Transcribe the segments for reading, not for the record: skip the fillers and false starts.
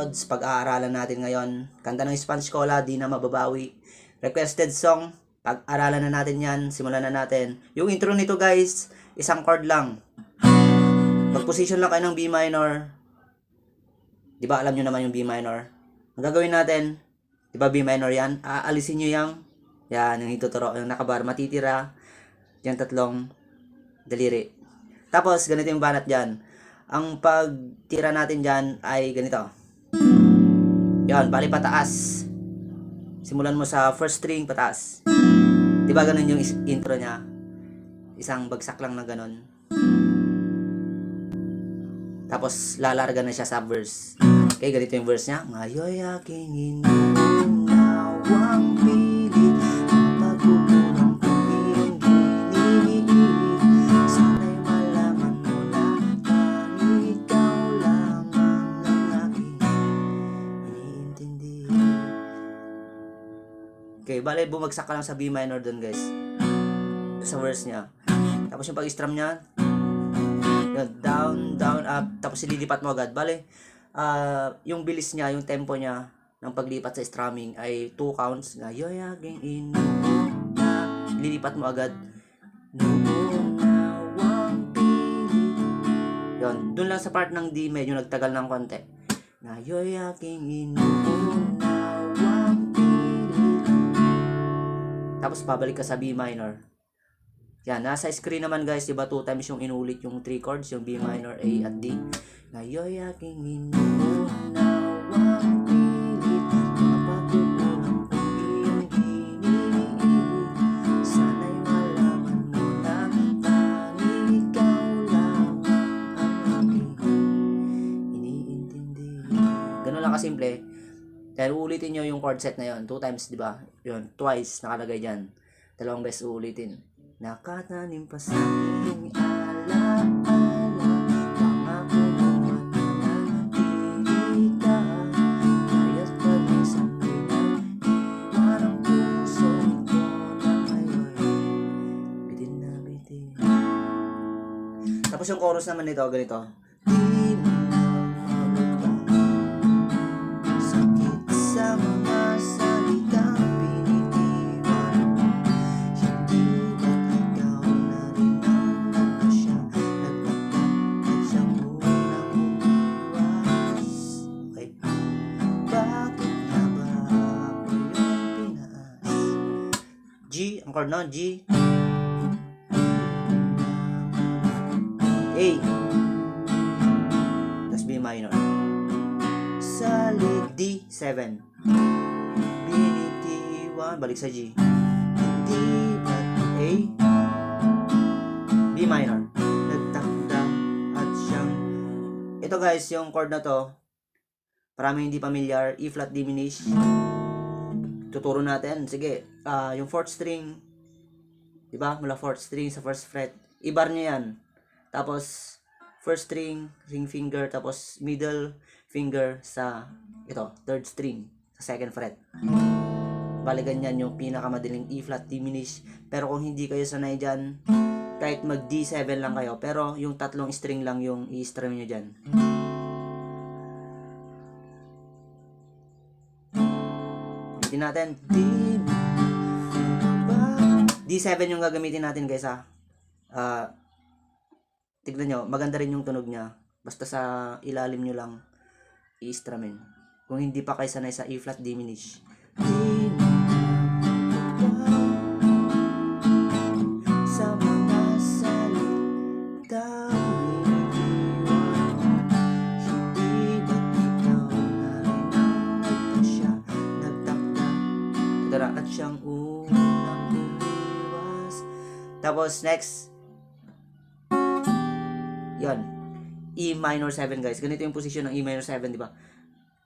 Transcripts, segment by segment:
Lods, pag-aaralan natin ngayon. Kanta ng Spanish Cola, Di Na Mababawi. Requested song, pag-aralan na natin yan. Simulan na natin. Yung intro nito guys, isang chord lang. Mag-position lang kayo ng B minor. Di ba alam nyo naman yung B minor? Ang gagawin natin, di ba B minor yan? Aalisin nyo yan, yung ituturo, yung nakabar, matitira. Yan tatlong daliri. Tapos, ganito yung banat dyan. Ang pagtira natin dyan ay ganito. Yan, bali pataas. Simulan mo sa first string, pataas. Diba ganun yung intro niya? Isang bagsak lang na ganun. Tapos, lalarga na siya sa verse. Okay, ganito yung verse niya. Ngayoy aking inuunawang pilit, pagkukulang kong iniinig. Sana'y malaman mo na tanging ikaw lamang ang aking iniintindi. Okay, bale bumagsak ka lang sa B minor dun guys. Sa verse niya. Tapos yung pag-strum niya, down, down, up. Tapos ililipat mo agad. Bale, yung bilis niya, yung tempo niya ng paglipat sa strumming ay 2 counts. Ngayoy aking inuuna. Lilipat mo agad. Nuunawang pilit. Yun, dun lang sa part ng D medyo nagtagal ng konti. Ngayoy aking inuunawang pilit. Tapos pabalik ka sa B minor. Yan, nasa screen naman guys, diba 2 times yung inulit yung 3 chords, yung B minor, A at D. Ngayoy aking inuunawang pilit, mapagkukulang kong iyong iniinig. Sana'y malaman mo na tanging ikaw lamang ang aking iniintindi. Ganun lang kasimple. Dahil ulitin nyo yung chord set na yon 2 times, diba? Yun, twice nakalagay dyan. 2 beses uulitin. Nakatanim pa sa iyong alaala, pangako mo mananatili ka. Kaya't pag-isang pinag-iwan ang puso ko na ngayon bitin na bitin. Tapos yung chorus naman nito, ganito. Di mo na mababa, sakit sa mga salitang pinitiwan mo. Hindi G, ang chord na, G, A, tapos B minor, salig D, 7, binitiwan, balik sa G, hindi ba't A, B minor, nagtakda at siyang, ito guys, yung chord na to, maraming hindi familiar, E flat diminished. Tuturo natin. Sige, yung 4th string, diba? Mula 4th string sa 1st fret. I-bar nyo yan. Tapos, 1st string, ring finger, tapos middle finger sa, ito, 3rd string, sa 2nd fret. Bali ganyan yung pinakamadaling E flat diminished. Pero kung hindi kayo sanay dyan, kahit mag D7 lang kayo, pero yung 3 string lang yung i-strum nyo dyan. Ulitin natin. D7 yung gagamitin natin guys ha. Tignan nyo, maganda rin yung tunog niya. Basta sa ilalim nyo lang i-strumin. Kung hindi pa kayo sanay sa E flat diminished. Sa mga salita at siyang unang umiwas. Tapos next, yon, E minor 7 guys. Ganito yung position ng E minor 7, di ba?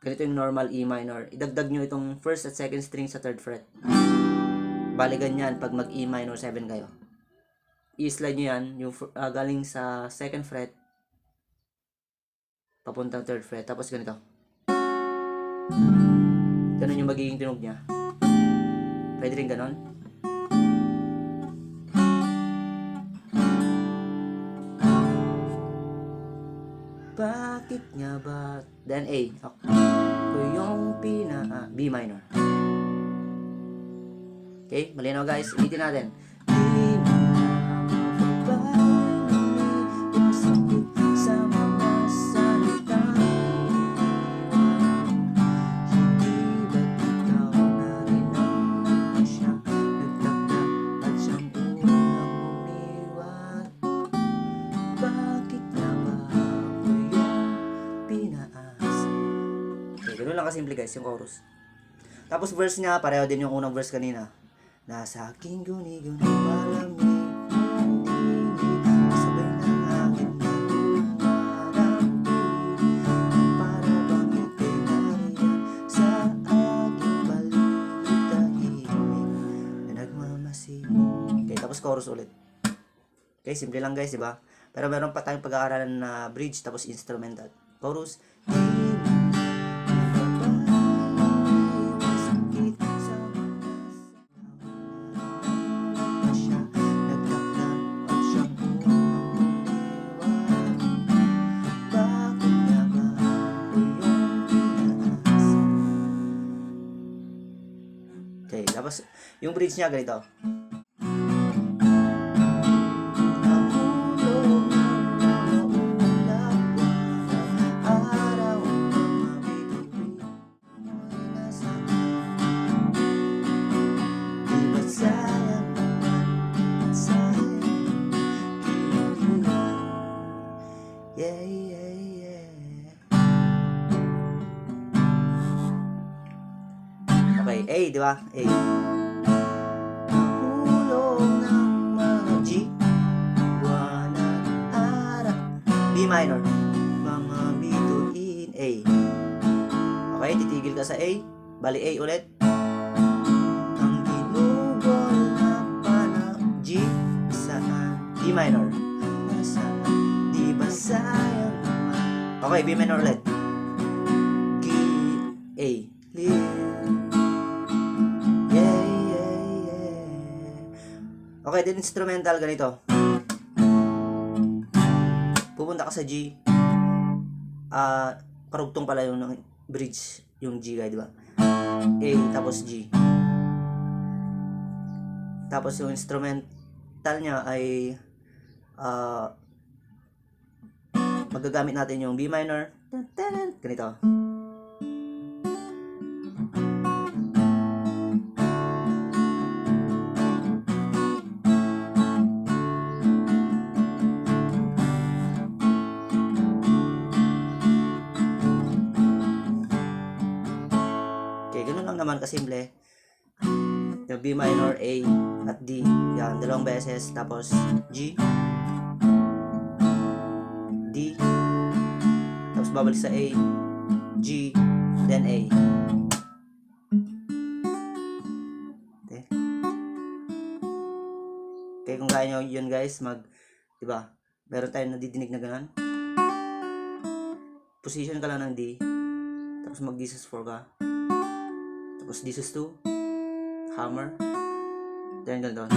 Ganito yung normal E minor. Idagdag nyo itong 1st at 2nd string sa 3rd fret. Bali ganyan pag mag E minor 7 kayo. I-slide nyo yan, yung galing sa 2nd fret papuntang 3rd fret. Tapos ganito. Ganun yung magiging tunog niya. Pwede rin ganon. Bakit nga ba? Then A. Okay. yung B minor. Okay, malinaw guys, ulitin natin. Di mo mababawi yung sakit sa mga salitang iniwan. Hindi ba't ikaw na rin ang nagpasya, nagtaka at siyang unang umiwan? Bakit nga ba ako yung pinaasa? Okay, ganun lang kasimple guys, yung chorus. Tapos verse niya, pareho din yung unang verse kanina. Nasa aking guni-guni malamig mong tinig, kasabay ng hangin na lumarambig, para bang ika'y nariyan sa aking paligid tahimik na nagmamasid. Okay, tapos chorus ulit. Okay, simple lang guys, diba? Pero meron pa tayong pag-aaralan na bridge tapos instrumental. Chorus. Okay, tapos yung bridge niya ganito. Yeah, yeah, yeah. Okay, A, di ba? A. Nahulog ng mga G, buwan at araw. B minor. Mga bituin. A. Okay, titigil ka sa A. Bali A ulit. Ang ginugol na pala G, saan? D minor. Nasaan? Di ba sayang naman? Okay, B minor ulit. G, A. Yeah, yeah, yeah. Okay, din instrumental ganito. Pupunta ka sa G. Karugtong pala yung bridge, yung G guys, di ba? A, tapos G. Tapos yung instrumental niya ay magagamit natin yung B minor. Ganito. Okay, ganun lang naman kasimple. Yung B minor, A, at D. Yan, dalawang beses. Tapos G, D, tapos babalik sa A, G, then A. Okay. Okay, kung kaya nyo yun guys, diba, meron tayong nadidinig na ganun. Position ka lang ng D, tapos mag D sus 4 ka, tapos D sus 2, hammer, then ganun.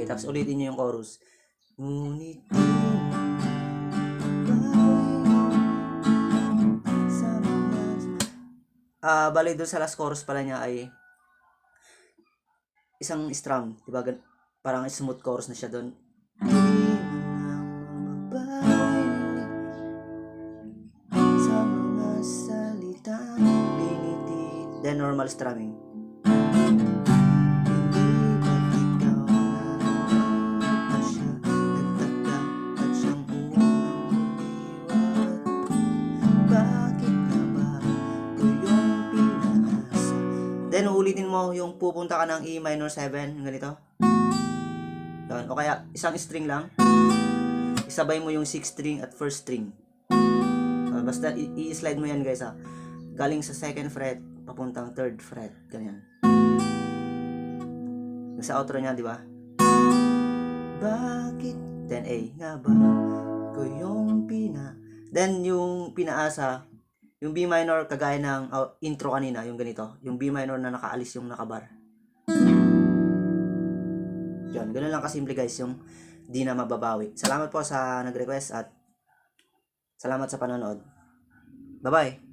Tapos ulitin nyo yung chorus. Ngunit bali doon sa last chorus pala niya ay isang strum, diba? Parang smooth chorus na siya doon. Sa mga salitang biniti, then normal strumming. Then, ulitin mo yung pupunta ka ng E minor 7, yung ganito. Yan. O kaya, isang string lang. Isabay mo yung 6th string at 1st string. Basta, i-slide mo yan guys ha. Galing sa 2nd fret, papuntang 3rd fret. Ganyan. Sa outro niya, di ba? Bakit? Then A nga ba? Ko yung Then, yung pinaasa, Yung B minor, kagaya ng intro kanina, yung ganito. Yung B minor na nakaalis yung nakabar. Yan, ganun lang kasimple guys, yung di na mababawi. Salamat po sa nag-request at salamat sa panonood. Bye-bye!